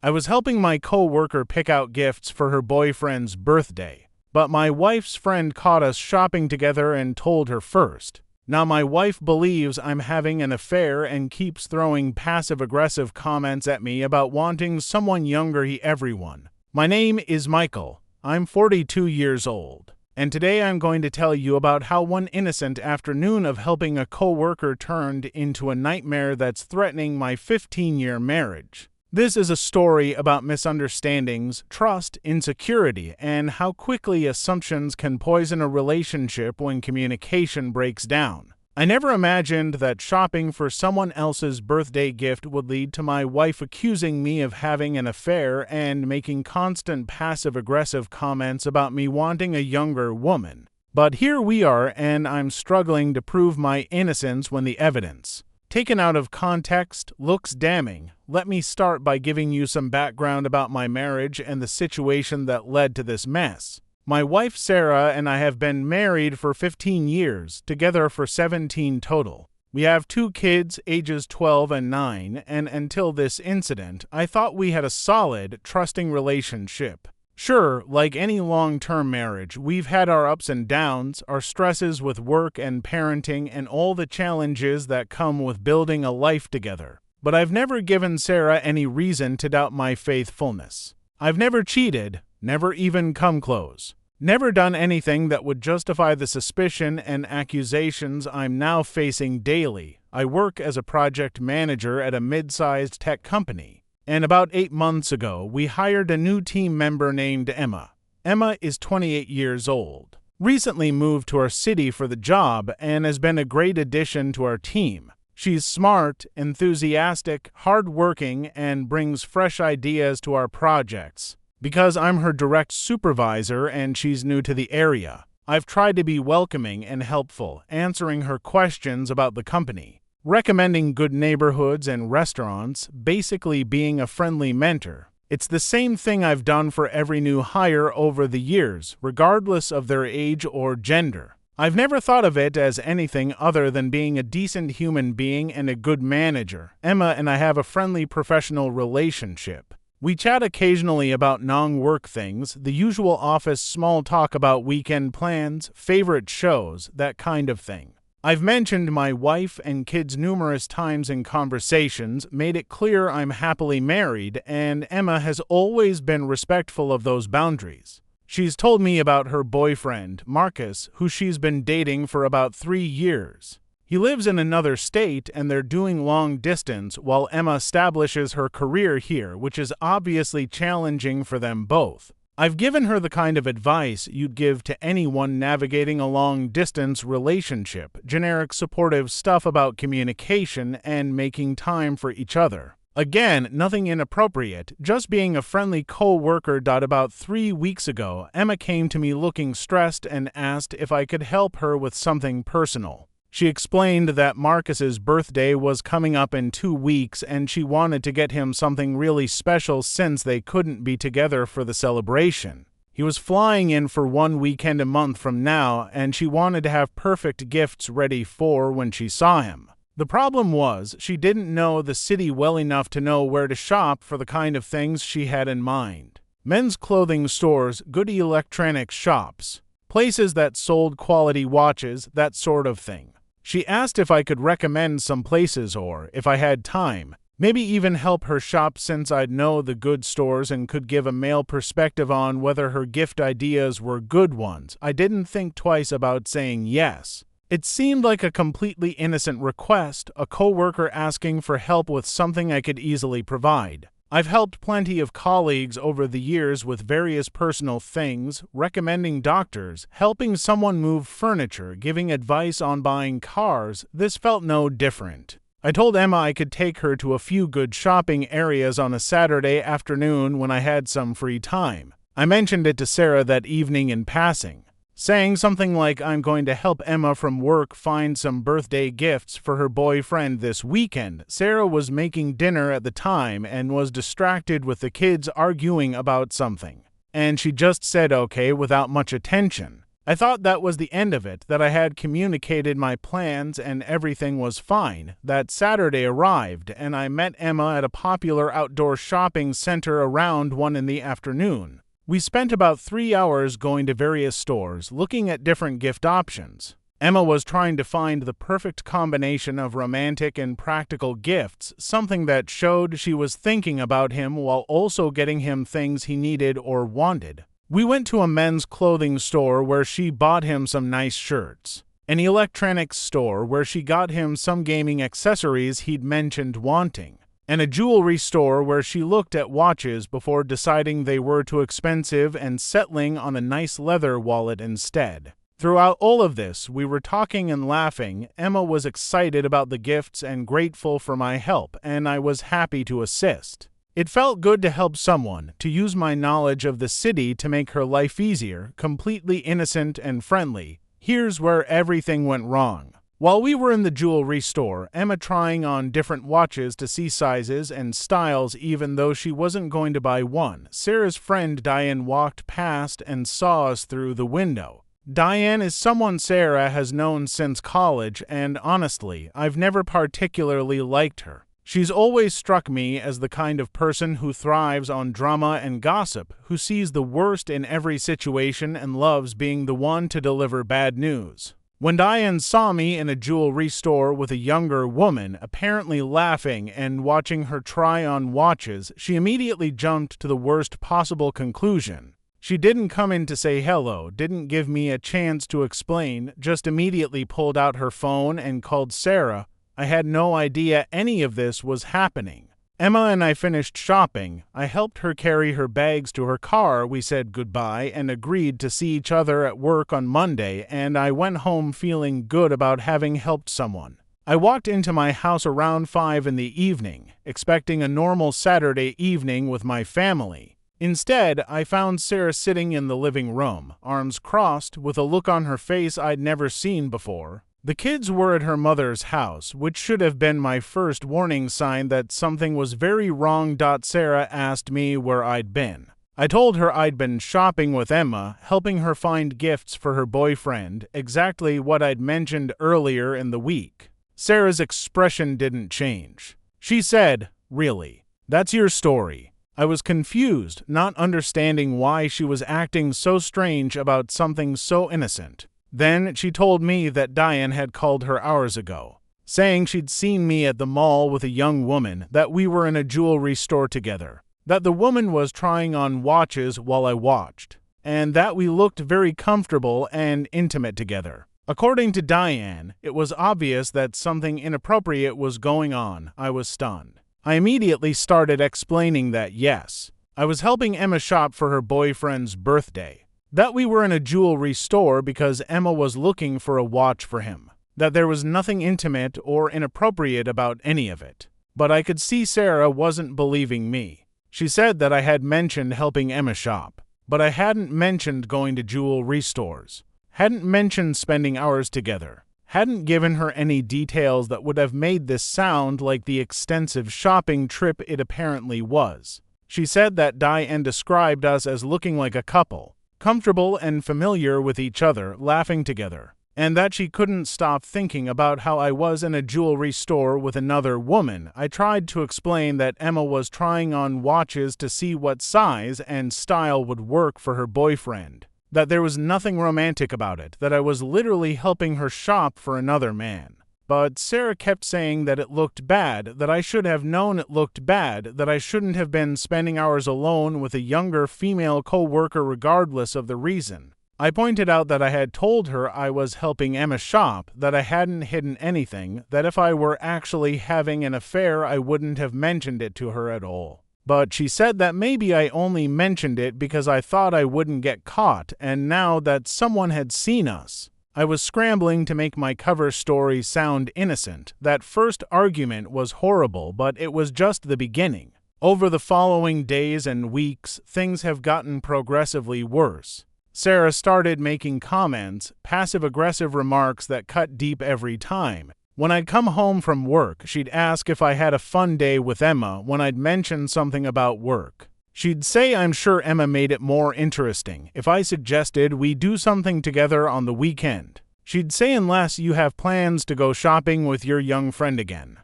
I was helping my coworker pick out gifts for her boyfriend's birthday, but my wife's friend caught us shopping together and told her first. Now my wife believes I'm having an affair and keeps throwing passive-aggressive comments at me about wanting someone younger. Everyone. My name is Michael. I'm 42 years old. And today I'm going to tell you about how one innocent afternoon of helping a coworker turned into a nightmare that's threatening my 15-year marriage. This is a story about misunderstandings, trust, insecurity, and how quickly assumptions can poison a relationship when communication breaks down. I never imagined that shopping for someone else's birthday gift would lead to my wife accusing me of having an affair and making constant passive-aggressive comments about me wanting a younger woman. But here we are, and I'm struggling to prove my innocence when the evidence, taken out of context, looks damning. Let me start by giving you some background about my marriage and the situation that led to this mess. My wife Sarah and I have been married for 15 years, together for 17 total. We have 2 kids, ages 12 and 9, and until this incident, I thought we had a solid, trusting relationship. Sure, like any long-term marriage, we've had our ups and downs, our stresses with work and parenting, and all the challenges that come with building a life together. But I've never given Sarah any reason to doubt my faithfulness. I've never cheated, never even come close. Never done anything that would justify the suspicion and accusations I'm now facing daily. I work as a project manager at a mid-sized tech company. And about 8 months ago, we hired a new team member named Emma. Emma is 28 years old, recently moved to our city for the job, and has been a great addition to our team. She's smart, enthusiastic, hardworking, and brings fresh ideas to our projects. Because I'm her direct supervisor and she's new to the area, I've tried to be welcoming and helpful, answering her questions about the company, recommending good neighborhoods and restaurants, basically being a friendly mentor. It's the same thing I've done for every new hire over the years, regardless of their age or gender. I've never thought of it as anything other than being a decent human being and a good manager. Emma and I have a friendly professional relationship. We chat occasionally about non-work things, the usual office small talk about weekend plans, favorite shows, that kind of thing. I've mentioned my wife and kids numerous times in conversations, made it clear I'm happily married, and Emma has always been respectful of those boundaries. She's told me about her boyfriend, Marcus, who she's been dating for about 3 years. He lives in another state and they're doing long distance while Emma establishes her career here, which is obviously challenging for them both. I've given her the kind of advice you'd give to anyone navigating a long-distance relationship, generic supportive stuff about communication and making time for each other. Again, nothing inappropriate, just being a friendly co-worker. About 3 weeks ago, Emma came to me looking stressed and asked if I could help her with something personal. She explained that Marcus's birthday was coming up in 2 weeks and she wanted to get him something really special since they couldn't be together for the celebration. He was flying in for 1 weekend a month from now and she wanted to have perfect gifts ready for when she saw him. The problem was she didn't know the city well enough to know where to shop for the kind of things she had in mind. Men's clothing stores, good electronics shops, places that sold quality watches, that sort of thing. She asked if I could recommend some places or, if I had time, maybe even help her shop since I'd know the good stores and could give a male perspective on whether her gift ideas were good ones. I didn't think twice about saying yes. It seemed like a completely innocent request, a coworker asking for help with something I could easily provide. I've helped plenty of colleagues over the years with various personal things, recommending doctors, helping someone move furniture, giving advice on buying cars. This felt no different. I told Emma I could take her to a few good shopping areas on a Saturday afternoon when I had some free time. I mentioned it to Sarah that evening in passing, saying something like I'm going to help Emma from work find some birthday gifts for her boyfriend this weekend. Sarah was making dinner at the time and was distracted with the kids arguing about something, and she just said okay without much attention. I thought that was the end of it, that I had communicated my plans and everything was fine. That Saturday arrived, and I met Emma at a popular outdoor shopping center around 1 in the afternoon. We spent about 3 hours going to various stores, looking at different gift options. Emma was trying to find the perfect combination of romantic and practical gifts, something that showed she was thinking about him while also getting him things he needed or wanted. We went to a men's clothing store where she bought him some nice shirts, an electronics store where she got him some gaming accessories he'd mentioned wanting, and a jewelry store where she looked at watches before deciding they were too expensive and settling on a nice leather wallet instead. Throughout all of this, we were talking and laughing. Emma was excited about the gifts and grateful for my help, and I was happy to assist. It felt good to help someone, to use my knowledge of the city to make her life easier, completely innocent and friendly. Here's where everything went wrong. While we were in the jewelry store, Emma trying on different watches to see sizes and styles even though she wasn't going to buy one, Sarah's friend Diane walked past and saw us through the window. Diane is someone Sarah has known since college, and honestly, I've never particularly liked her. She's always struck me as the kind of person who thrives on drama and gossip, who sees the worst in every situation and loves being the one to deliver bad news. When Diane saw me in a jewelry store with a younger woman, apparently laughing and watching her try on watches, she immediately jumped to the worst possible conclusion. She didn't come in to say hello, didn't give me a chance to explain, just immediately pulled out her phone and called Sarah. I had no idea any of this was happening. Emma and I finished shopping. I helped her carry her bags to her car. We said goodbye and agreed to see each other at work on Monday, and I went home feeling good about having helped someone. I walked into my house around 5 in the evening, expecting a normal Saturday evening with my family. Instead, I found Sarah sitting in the living room, arms crossed, with a look on her face I'd never seen before. The kids were at her mother's house, which should have been my first warning sign that something was very wrong. Sarah asked me where I'd been. I told her I'd been shopping with Emma, helping her find gifts for her boyfriend, exactly what I'd mentioned earlier in the week. Sarah's expression didn't change. She said, "Really? That's your story?" I was confused, not understanding why she was acting so strange about something so innocent. Then she told me that Diane had called her hours ago, saying she'd seen me at the mall with a young woman, that we were in a jewelry store together, that the woman was trying on watches while I watched, and that we looked very comfortable and intimate together. According to Diane, it was obvious that something inappropriate was going on. I was stunned. I immediately started explaining that yes, I was helping Emma shop for her boyfriend's birthday, that we were in a jewelry store because Emma was looking for a watch for him, that there was nothing intimate or inappropriate about any of it. But I could see Sarah wasn't believing me. She said that I had mentioned helping Emma shop, but I hadn't mentioned going to jewelry stores, hadn't mentioned spending hours together, hadn't given her any details that would have made this sound like the extensive shopping trip it apparently was. She said that Diane described us as looking like a couple, comfortable and familiar with each other, laughing together, and that she couldn't stop thinking about how I was in a jewelry store with another woman. I tried to explain that Emma was trying on watches to see what size and style would work for her boyfriend, that there was nothing romantic about it, that I was literally helping her shop for another man. But Sarah kept saying that it looked bad, that I should have known it looked bad, that I shouldn't have been spending hours alone with a younger female co-worker regardless of the reason. I pointed out that I had told her I was helping Emma shop, that I hadn't hidden anything, that if I were actually having an affair I wouldn't have mentioned it to her at all. But she said that maybe I only mentioned it because I thought I wouldn't get caught, and now that someone had seen us. I was scrambling to make my cover story sound innocent. That first argument was horrible, but it was just the beginning. Over the following days and weeks, things have gotten progressively worse. Sarah started making comments, passive-aggressive remarks that cut deep every time. When I'd come home from work, she'd ask if I had a fun day with Emma when I'd mention something about work. She'd say I'm sure Emma made it more interesting if I suggested we do something together on the weekend. She'd say unless you have plans to go shopping with your young friend again.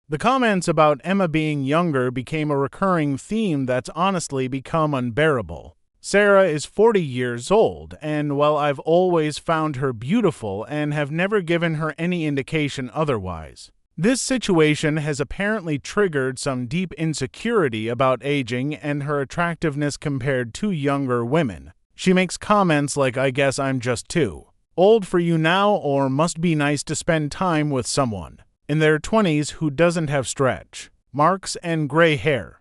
The comments about Emma being younger became a recurring theme that's honestly become unbearable. Sarah is 40 years old, and while I've always found her beautiful and have never given her any indication otherwise, this situation has apparently triggered some deep insecurity about aging and her attractiveness compared to younger women. She makes comments like, "I guess I'm just too old for you now," or "must be nice to spend time with someone in their 20s who doesn't have stretch marks and gray hair."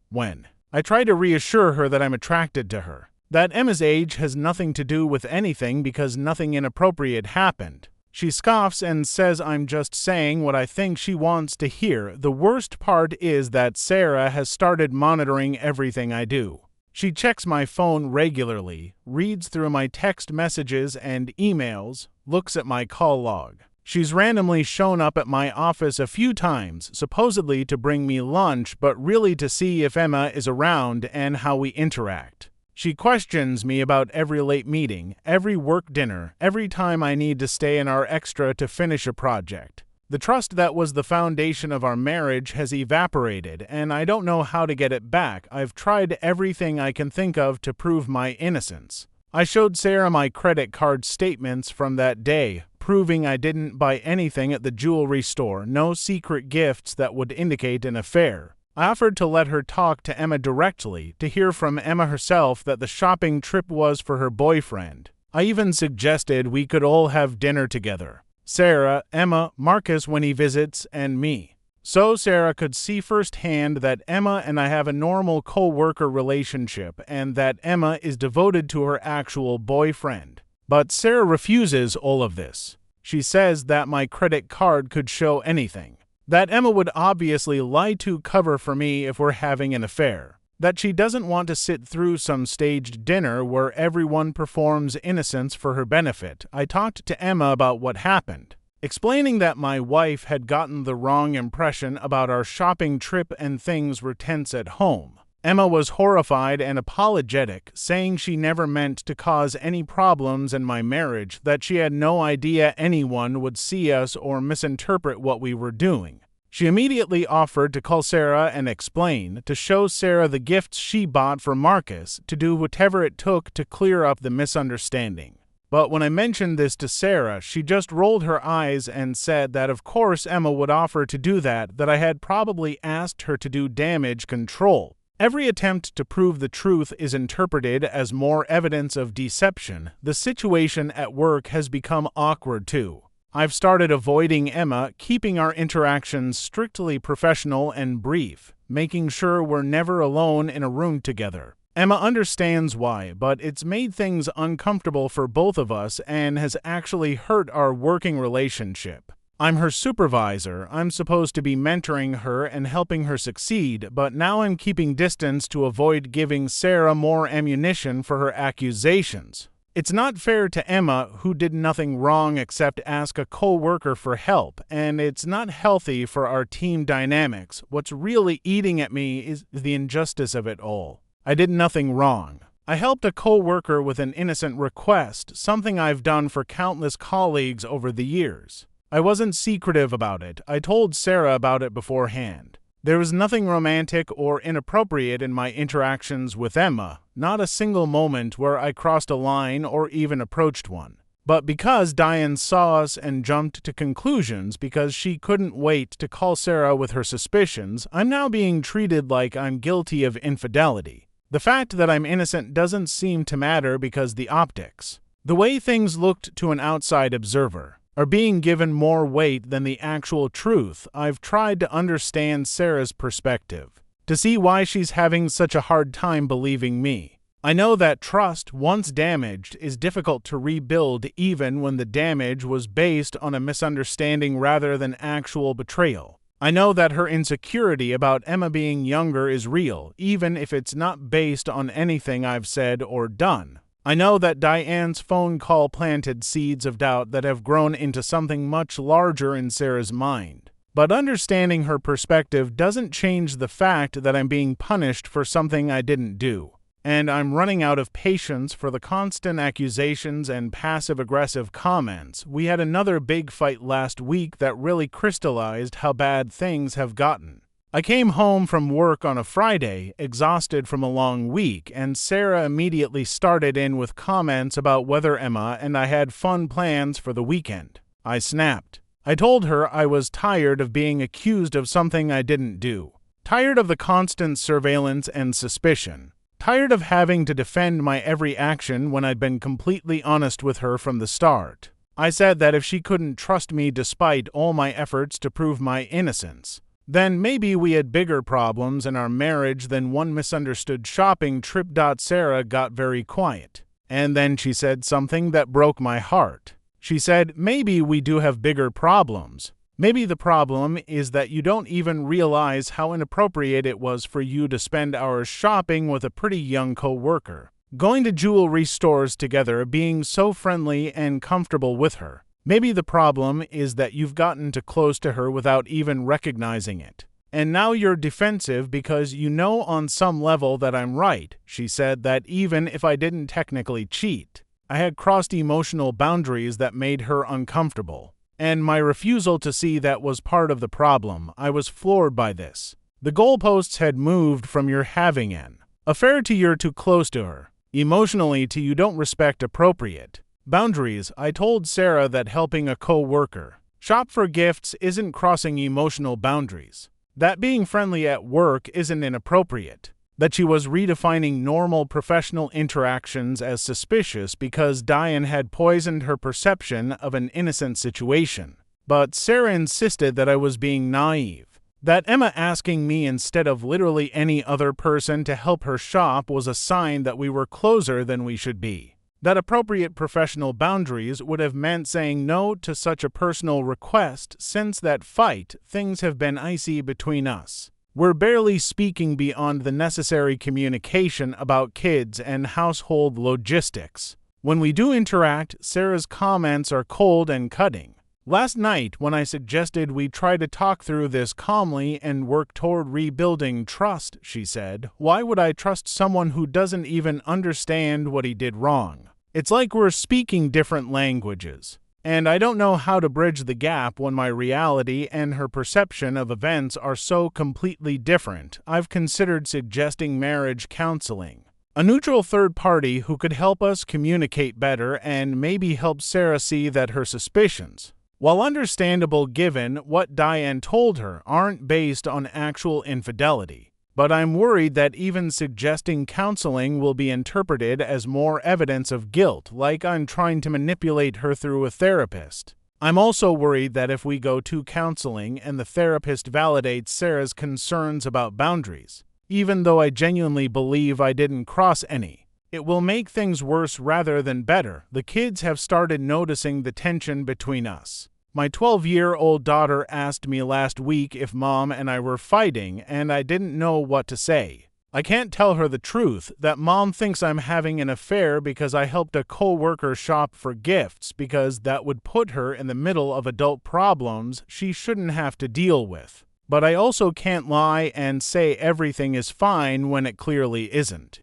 When I try to reassure her that I'm attracted to her, that Emma's age has nothing to do with anything because nothing inappropriate happened, she scoffs and says I'm just saying what I think she wants to hear. The worst part is that Sarah has started monitoring everything I do. She checks my phone regularly, reads through my text messages and emails, looks at my call log. She's randomly shown up at my office a few times, supposedly to bring me lunch, but really to see if Emma is around and how we interact. She questions me about every late meeting, every work dinner, every time I need to stay an hour extra to finish a project. The trust that was the foundation of our marriage has evaporated, and I don't know how to get it back. I've tried everything I can think of to prove my innocence. I showed Sarah my credit card statements from that day, proving I didn't buy anything at the jewelry store, no secret gifts that would indicate an affair. I offered to let her talk to Emma directly, to hear from Emma herself that the shopping trip was for her boyfriend. I even suggested we could all have dinner together. Sarah, Emma, Marcus when he visits, and me. So Sarah could see firsthand that Emma and I have a normal co-worker relationship and that Emma is devoted to her actual boyfriend. But Sarah refuses all of this. She says that my credit card could show anything. That Emma would obviously lie to cover for me if we're having an affair. That she doesn't want to sit through some staged dinner where everyone performs innocence for her benefit. I talked to Emma about what happened, explaining that my wife had gotten the wrong impression about our shopping trip and things were tense at home. Emma was horrified and apologetic, saying she never meant to cause any problems in my marriage, that she had no idea anyone would see us or misinterpret what we were doing. She immediately offered to call Sarah and explain, to show Sarah the gifts she bought for Marcus, to do whatever it took to clear up the misunderstanding. But when I mentioned this to Sarah, she just rolled her eyes and said that of course Emma would offer to do that I had probably asked her to do damage control. Every attempt to prove the truth is interpreted as more evidence of deception. The situation at work has become awkward too. I've started avoiding Emma, keeping our interactions strictly professional and brief, making sure we're never alone in a room together. Emma understands why, but it's made things uncomfortable for both of us and has actually hurt our working relationship. I'm her supervisor, I'm supposed to be mentoring her and helping her succeed, but now I'm keeping distance to avoid giving Sarah more ammunition for her accusations. It's not fair to Emma, who did nothing wrong except ask a co-worker for help, and it's not healthy for our team dynamics. What's really eating at me is the injustice of it all. I did nothing wrong. I helped a co-worker with an innocent request, something I've done for countless colleagues over the years. I wasn't secretive about it. I told Sarah about it beforehand. There was nothing romantic or inappropriate in my interactions with Emma, not a single moment where I crossed a line or even approached one. But because Diane saw us and jumped to conclusions because she couldn't wait to call Sarah with her suspicions, I'm now being treated like I'm guilty of infidelity. The fact that I'm innocent doesn't seem to matter because the optics, the way things looked to an outside observer, are being given more weight than the actual truth. I've tried to understand Sarah's perspective, to see why she's having such a hard time believing me. I know that trust, once damaged, is difficult to rebuild even when the damage was based on a misunderstanding rather than actual betrayal. I know that her insecurity about Emma being younger is real, even if it's not based on anything I've said or done. I know that Diane's phone call planted seeds of doubt that have grown into something much larger in Sarah's mind. But understanding her perspective doesn't change the fact that I'm being punished for something I didn't do. And I'm running out of patience for the constant accusations and passive-aggressive comments. We had another big fight last week that really crystallized how bad things have gotten. I came home from work on a Friday, exhausted from a long week, and Sarah immediately started in with comments about whether Emma and I had fun plans for the weekend. I snapped. I told her I was tired of being accused of something I didn't do. Tired of the constant surveillance and suspicion. Tired of having to defend my every action when I'd been completely honest with her from the start. I said that if she couldn't trust me despite all my efforts to prove my innocence, then maybe we had bigger problems in our marriage than one misunderstood shopping trip. Sarah got very quiet. And then she said something that broke my heart. She said, maybe we do have bigger problems. Maybe the problem is that you don't even realize how inappropriate it was for you to spend hours shopping with a pretty young coworker, going to jewelry stores together, being so friendly and comfortable with her. Maybe the problem is that you've gotten too close to her without even recognizing it. And now you're defensive because you know on some level that I'm right. She said that even if I didn't technically cheat, I had crossed emotional boundaries that made her uncomfortable. And my refusal to see that was part of the problem. I was floored by this. The goalposts had moved from you're having an affair to you're too close to her, emotionally to you don't respect appropriate boundaries. I told Sarah that helping a co-worker shop for gifts isn't crossing emotional boundaries, that being friendly at work isn't inappropriate, that she was redefining normal professional interactions as suspicious because Diane had poisoned her perception of an innocent situation. But Sarah insisted that I was being naive, that Emma asking me instead of literally any other person to help her shop was a sign that we were closer than we should be, that appropriate professional boundaries would have meant saying no to such a personal request. Since that fight, things have been icy between us. We're barely speaking beyond the necessary communication about kids and household logistics. When we do interact, Sarah's comments are cold and cutting. Last night, when I suggested we try to talk through this calmly and work toward rebuilding trust, she said, "Why would I trust someone who doesn't even understand what he did wrong? It's like we're speaking different languages. And I don't know how to bridge the gap when my reality and her perception of events are so completely different. I've considered suggesting marriage counseling, a neutral third party who could help us communicate better and maybe help Sarah see that her suspicions, while understandable given what Diane told her, aren't based on actual infidelity. But I'm worried that even suggesting counseling will be interpreted as more evidence of guilt, like I'm trying to manipulate her through a therapist. I'm also worried that if we go to counseling and the therapist validates Sarah's concerns about boundaries, even though I genuinely believe I didn't cross any, it will make things worse rather than better. The kids have started noticing the tension between us. My 12-year-old daughter asked me last week if Mom and I were fighting, and I didn't know what to say. I can't tell her the truth, that Mom thinks I'm having an affair because I helped a co-worker shop for gifts, because that would put her in the middle of adult problems she shouldn't have to deal with. But I also can't lie and say everything is fine when it clearly isn't.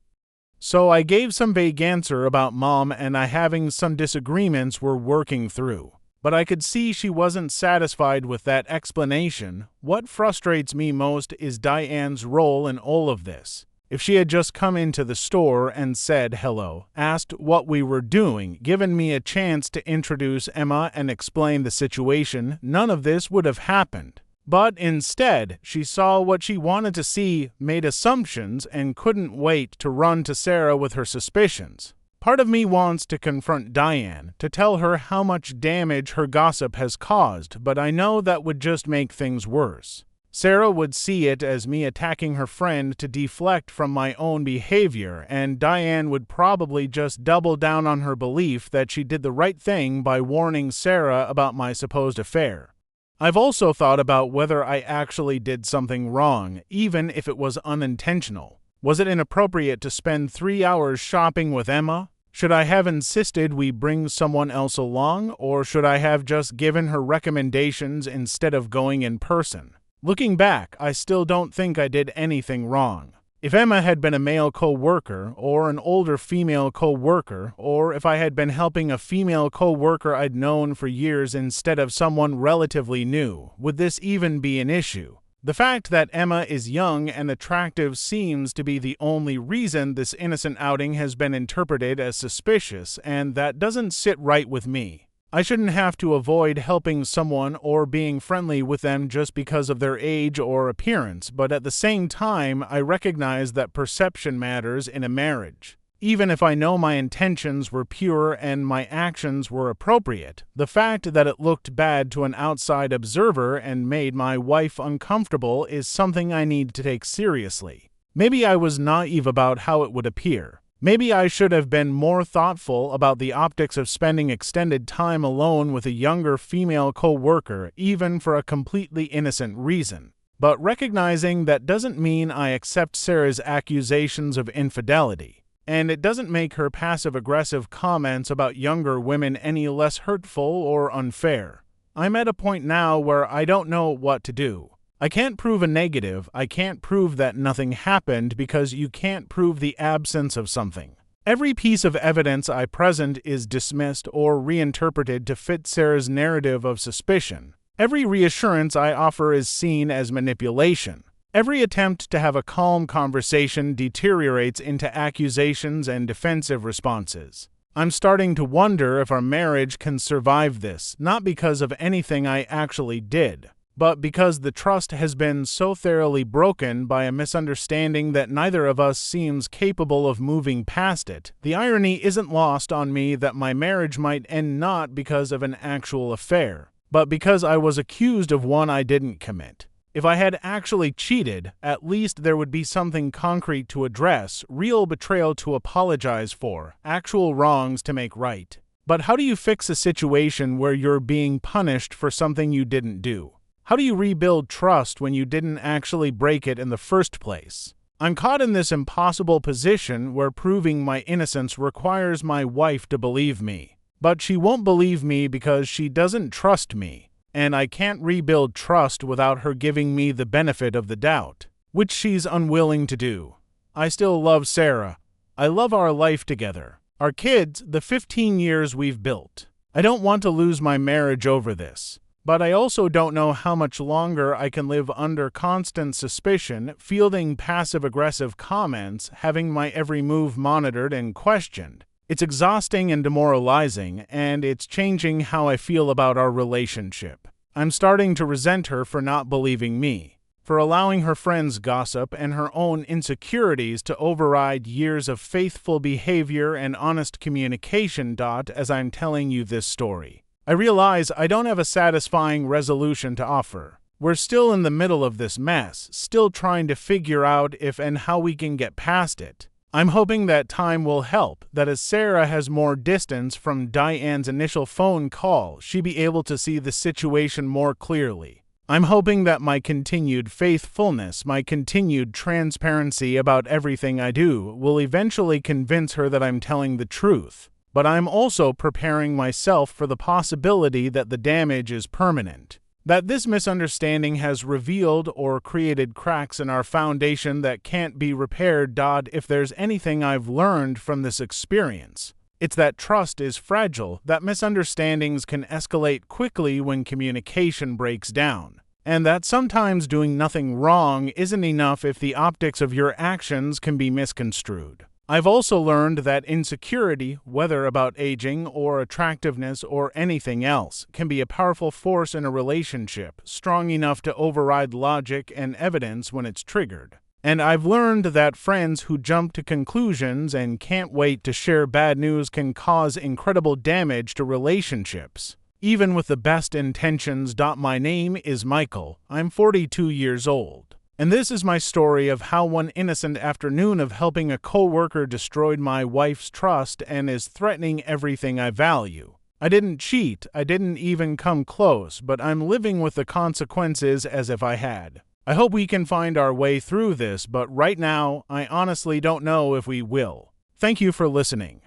So I gave some vague answer about Mom and I having some disagreements we're working through. But I could see she wasn't satisfied with that explanation. What frustrates me most is Diane's role in all of this. If she had just come into the store and said hello, asked what we were doing, given me a chance to introduce Emma and explain the situation, none of this would have happened. But instead, she saw what she wanted to see, made assumptions, and couldn't wait to run to Sarah with her suspicions. Part of me wants to confront Diane, to tell her how much damage her gossip has caused, but I know that would just make things worse. Sarah would see it as me attacking her friend to deflect from my own behavior, and Diane would probably just double down on her belief that she did the right thing by warning Sarah about my supposed affair. I've also thought about whether I actually did something wrong, even if it was unintentional. Was it inappropriate to spend 3 hours shopping with Emma? Should I have insisted we bring someone else along, or should I have just given her recommendations instead of going in person? Looking back, I still don't think I did anything wrong. If Emma had been a male co-worker, or an older female co-worker, or if I had been helping a female co-worker I'd known for years instead of someone relatively new, would this even be an issue? The fact that Emma is young and attractive seems to be the only reason this innocent outing has been interpreted as suspicious, and that doesn't sit right with me. I shouldn't have to avoid helping someone or being friendly with them just because of their age or appearance, but at the same time, I recognize that perception matters in a marriage. Even if I know my intentions were pure and my actions were appropriate, the fact that it looked bad to an outside observer and made my wife uncomfortable is something I need to take seriously. Maybe I was naive about how it would appear. Maybe I should have been more thoughtful about the optics of spending extended time alone with a younger female co-worker, even for a completely innocent reason. But recognizing that doesn't mean I accept Sarah's accusations of infidelity. And it doesn't make her passive-aggressive comments about younger women any less hurtful or unfair. I'm at a point now where I don't know what to do. I can't prove a negative, I can't prove that nothing happened because you can't prove the absence of something. Every piece of evidence I present is dismissed or reinterpreted to fit Sarah's narrative of suspicion. Every reassurance I offer is seen as manipulation. Every attempt to have a calm conversation deteriorates into accusations and defensive responses. I'm starting to wonder if our marriage can survive this, not because of anything I actually did, but because the trust has been so thoroughly broken by a misunderstanding that neither of us seems capable of moving past it. The irony isn't lost on me that my marriage might end not because of an actual affair, but because I was accused of one I didn't commit. If I had actually cheated, at least there would be something concrete to address, real betrayal to apologize for, actual wrongs to make right. But how do you fix a situation where you're being punished for something you didn't do? How do you rebuild trust when you didn't actually break it in the first place? I'm caught in this impossible position where proving my innocence requires my wife to believe me. But she won't believe me because she doesn't trust me. And I can't rebuild trust without her giving me the benefit of the doubt, which she's unwilling to do. I still love Sarah. I love our life together, our kids, the 15 years we've built. I don't want to lose my marriage over this, but I also don't know how much longer I can live under constant suspicion, fielding passive-aggressive comments, having my every move monitored and questioned. It's exhausting and demoralizing, and it's changing how I feel about our relationship. I'm starting to resent her for not believing me, for allowing her friends' gossip and her own insecurities to override years of faithful behavior and honest communication. As I'm telling you this story, I realize I don't have a satisfying resolution to offer. We're still in the middle of this mess, still trying to figure out if and how we can get past it. I'm hoping that time will help, that as Sarah has more distance from Diane's initial phone call, she'll be able to see the situation more clearly. I'm hoping that my continued faithfulness, my continued transparency about everything I do, will eventually convince her that I'm telling the truth. But I'm also preparing myself for the possibility that the damage is permanent. That this misunderstanding has revealed or created cracks in our foundation that can't be repaired. If there's anything I've learned from this experience, it's that trust is fragile, that misunderstandings can escalate quickly when communication breaks down, and that sometimes doing nothing wrong isn't enough if the optics of your actions can be misconstrued. I've also learned that insecurity, whether about aging or attractiveness or anything else, can be a powerful force in a relationship, strong enough to override logic and evidence when it's triggered. And I've learned that friends who jump to conclusions and can't wait to share bad news can cause incredible damage to relationships, even with the best intentions. My name is Michael. I'm 42 years old. And this is my story of how one innocent afternoon of helping a coworker destroyed my wife's trust and is threatening everything I value. I didn't cheat, I didn't even come close, but I'm living with the consequences as if I had. I hope we can find our way through this, but right now, I honestly don't know if we will. Thank you for listening.